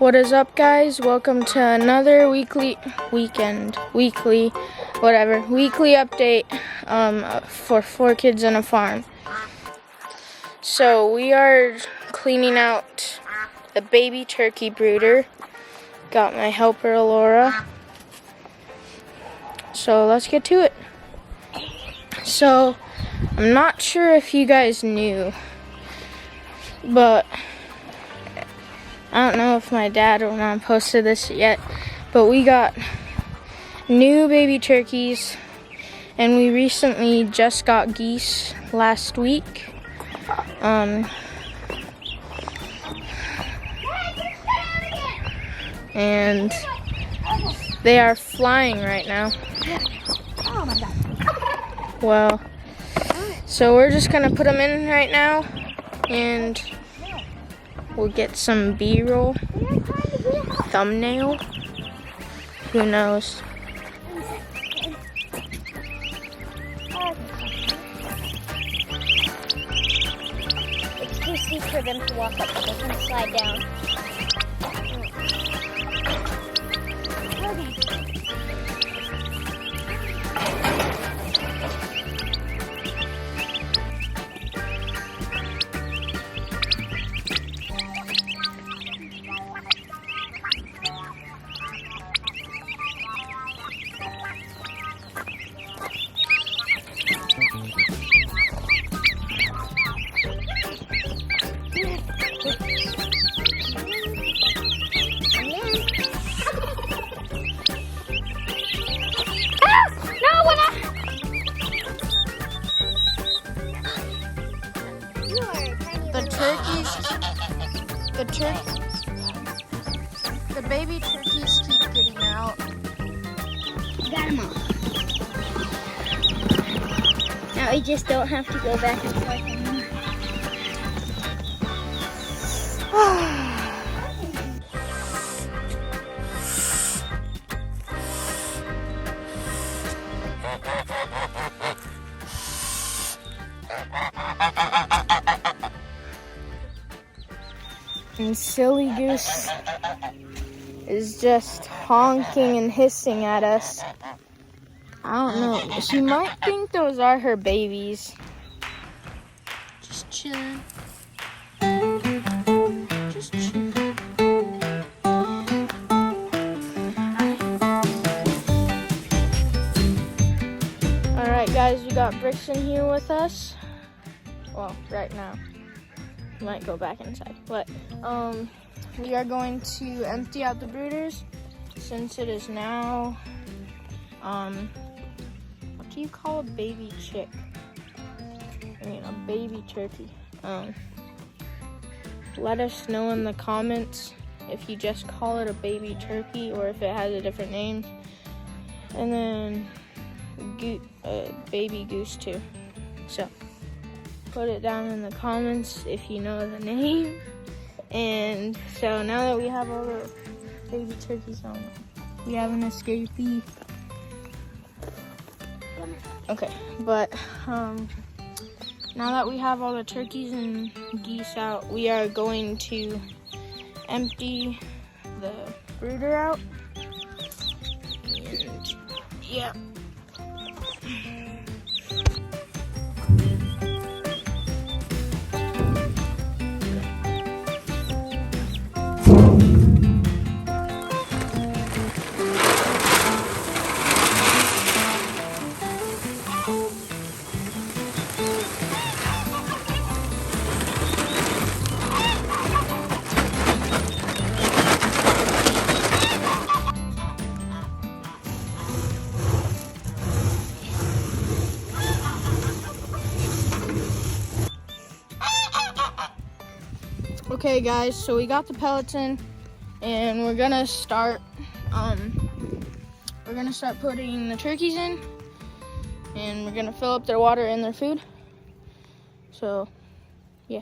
What is up, guys? Welcome to another weekly update for 4 Kids and a Farm. So we are cleaning out the baby turkey brooder. Got my helper Laura. So let's get to it. So I'm not sure if you guys knew, but I don't know if my dad or mom posted this yet, but we got new baby turkeys, and we recently just got geese last week. And they are flying right now. Oh my God. Well, so we're just gonna put them in right now, and we'll get some B-roll, thumbnail, who knows. It's too steep for them to walk up, but they can slide down. The baby turkeys keep getting out. Got them all. Now we just don't have to go back and forth anymore. And Silly Goose is just honking and hissing at us. I don't know. She might think those are her babies. Just chilling. Just chilling. Alright, guys, we got Brixton here with us. Well, right now. Might go back inside, but we are going to empty out the brooders since it is now what do you call a baby chick? I mean, a baby turkey. Let us know in the comments if you just call it a baby turkey or if it has a different name. And then baby goose too. So put it down in the comments if you know the name. And so now that we have all the baby turkeys on, we have an escapee. Okay, but now that we have all the turkeys and geese out, we are going to empty the brooder out. And yeah. Okay, guys, so we got the pellets in, and we're gonna start putting the turkeys in, and we're gonna fill up their water and their food. So yeah.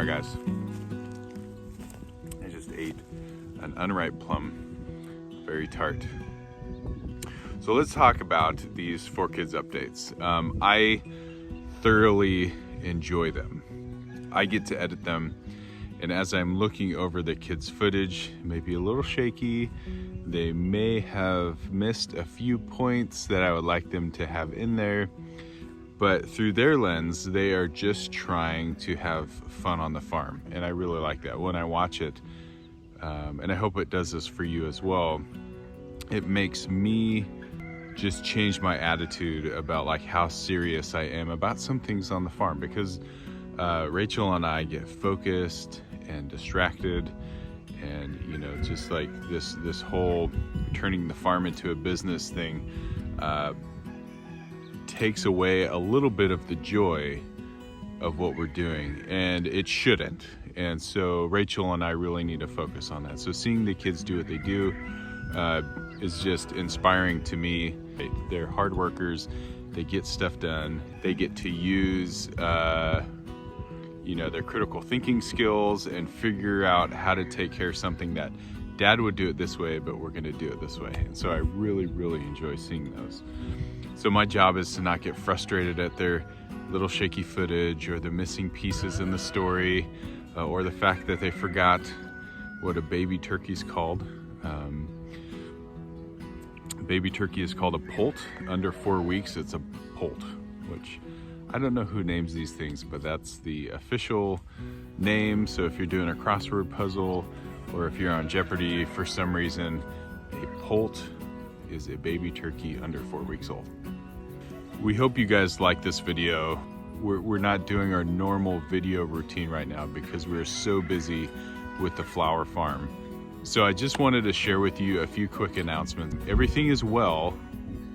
All right, guys. I just ate an unripe plum, very tart. So let's talk about these 4Kids updates. I thoroughly enjoy them. I get to edit them, and as I'm looking over the kids' footage, it may be a little shaky. They may have missed a few points that I would like them to have in there, but through their lens, they are just trying to have fun on the farm, and I really like that when I watch it. And I hope it does this for you as well. It makes me just change my attitude about like how serious I am about some things on the farm, because Rachel and I get focused and distracted, and you know, just like this whole turning the farm into a business thing takes away a little bit of the joy of what we're doing, and it shouldn't. And so Rachel and I really need to focus on that. So seeing the kids do what they do is just inspiring to me. They're hard workers, they get stuff done, they get to use you know, their critical thinking skills and figure out how to take care of something that Dad would do it this way, but we're gonna do it this way. And so I really enjoy seeing those. So my job is to not get frustrated at their little shaky footage or the missing pieces in the story, or the fact that they forgot what a baby turkey's called. Baby turkey is called a poult. Under 4 weeks, it's a poult, which I don't know who names these things, but that's the official name. So if you're doing a crossword puzzle, or if you're on Jeopardy for some reason, a poult is a baby turkey under 4 weeks old. We hope you guys like this video. We're not doing our normal video routine right now because we're so busy with the flower farm. So I just wanted to share with you a few quick announcements. Everything is well.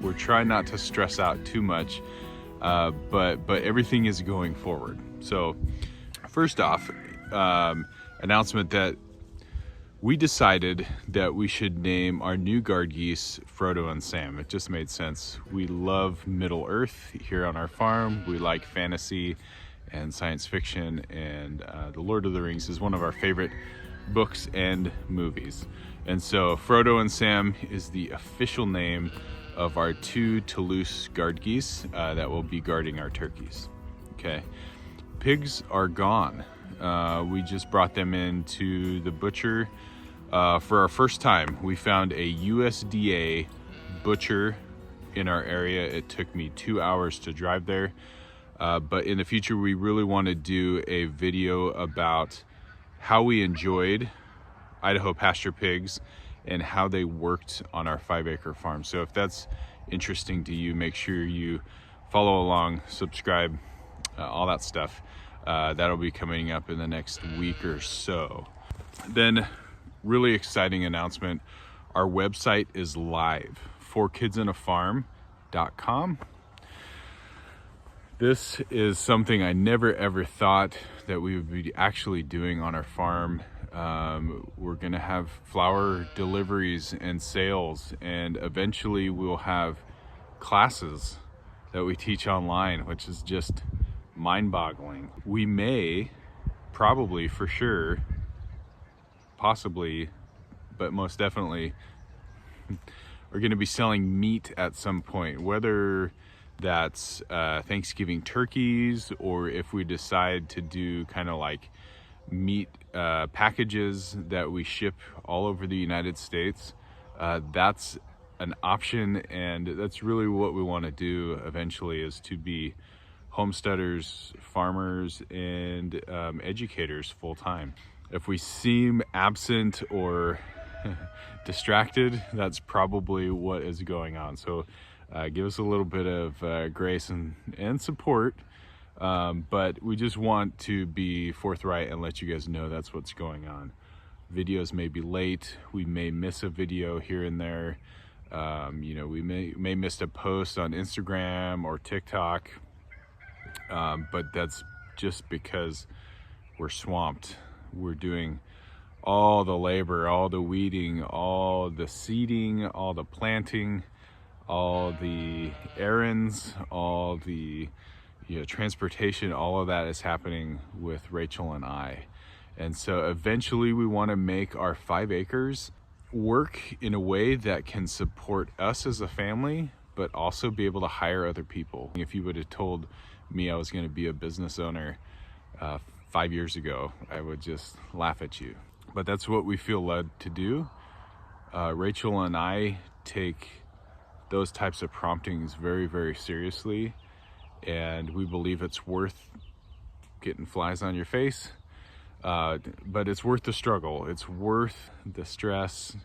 We're trying not to stress out too much, but everything is going forward. So first off, announcement that we decided that we should name our new guard geese Frodo and Sam. It just made sense. We love Middle Earth here on our farm. We like fantasy and science fiction, and The Lord of the Rings is one of our favorite books and movies. And so Frodo and Sam is the official name of our 2 Toulouse guard geese that will be guarding our turkeys. Okay, pigs are gone. We just brought them into the butcher for our first time. We found a USDA butcher in our area. It took me 2 hours to drive there, but in the future we really want to do a video about how we enjoyed Idaho pasture pigs and how they worked on our 5-acre farm. So if that's interesting to you, make sure you follow along, subscribe, all that stuff. That'll be coming up in the next week or so. Then, really exciting announcement. Our website is live, 4kidsinAfarm.com. This is something I never ever thought that we would be actually doing on our farm. We're gonna have flower deliveries and sales, and eventually we'll have classes that we teach online, which is just mind-boggling. We may, probably, for sure, possibly, but most definitely, we're gonna be selling meat at some point, whether that's Thanksgiving turkeys, or if we decide to do kind of like meat packages that we ship all over the United States. That's an option, and that's really what we want to do eventually, is to be homesteaders, farmers, and educators full time. If we seem absent or distracted, that's probably what is going on. So give us a little bit of grace and support, but we just want to be forthright and let you guys know that's what's going on. Videos may be late, we may miss a video here and there, you know, we may miss a post on Instagram or TikTok, but that's just because we're swamped. We're doing all the labor, all the weeding, all the seeding, all the planting, all the errands, all the, transportation, all of that is happening with Rachel and I. And so eventually we want to make our 5 acres work in a way that can support us as a family, but also be able to hire other people. If you would have told me I was going to be a business owner 5 years ago, I would just laugh at you. But that's what we feel led to do. Rachel and I take those types of promptings very, very seriously, and we believe it's worth getting flies on your face, but it's worth the struggle. It's worth the stress.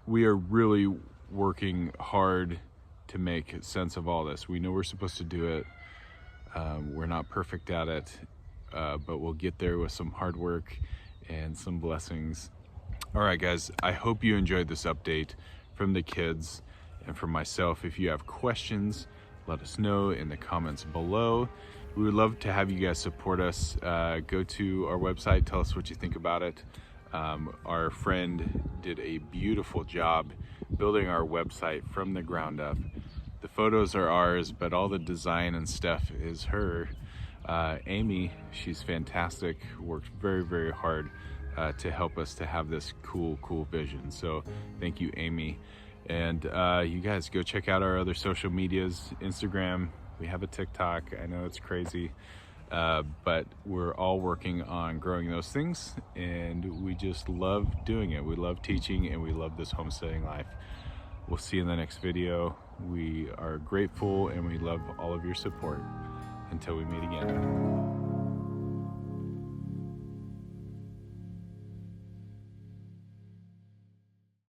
We are really working hard to make sense of all this. We know we're supposed to do it. We're not perfect at it, but we'll get there with some hard work and some blessings. All right, guys, I hope you enjoyed this update from the kids and from myself. If you have questions, let us know in the comments below. We would love to have you guys support us. Go to our website, tell us what you think about it. Our friend did a beautiful job building our website from the ground up. The photos are ours, but all the design and stuff is her. Amy, she's fantastic, worked very, very hard to help us to have this cool vision. So thank you, Amy. And you guys go check out our other social medias. Instagram, we have a TikTok. I know it's crazy, but we're all working on growing those things, and we just love doing it. We love teaching, and we love this homesteading life. We'll see you in the next video. We are grateful, and we love all of your support. Until we meet again.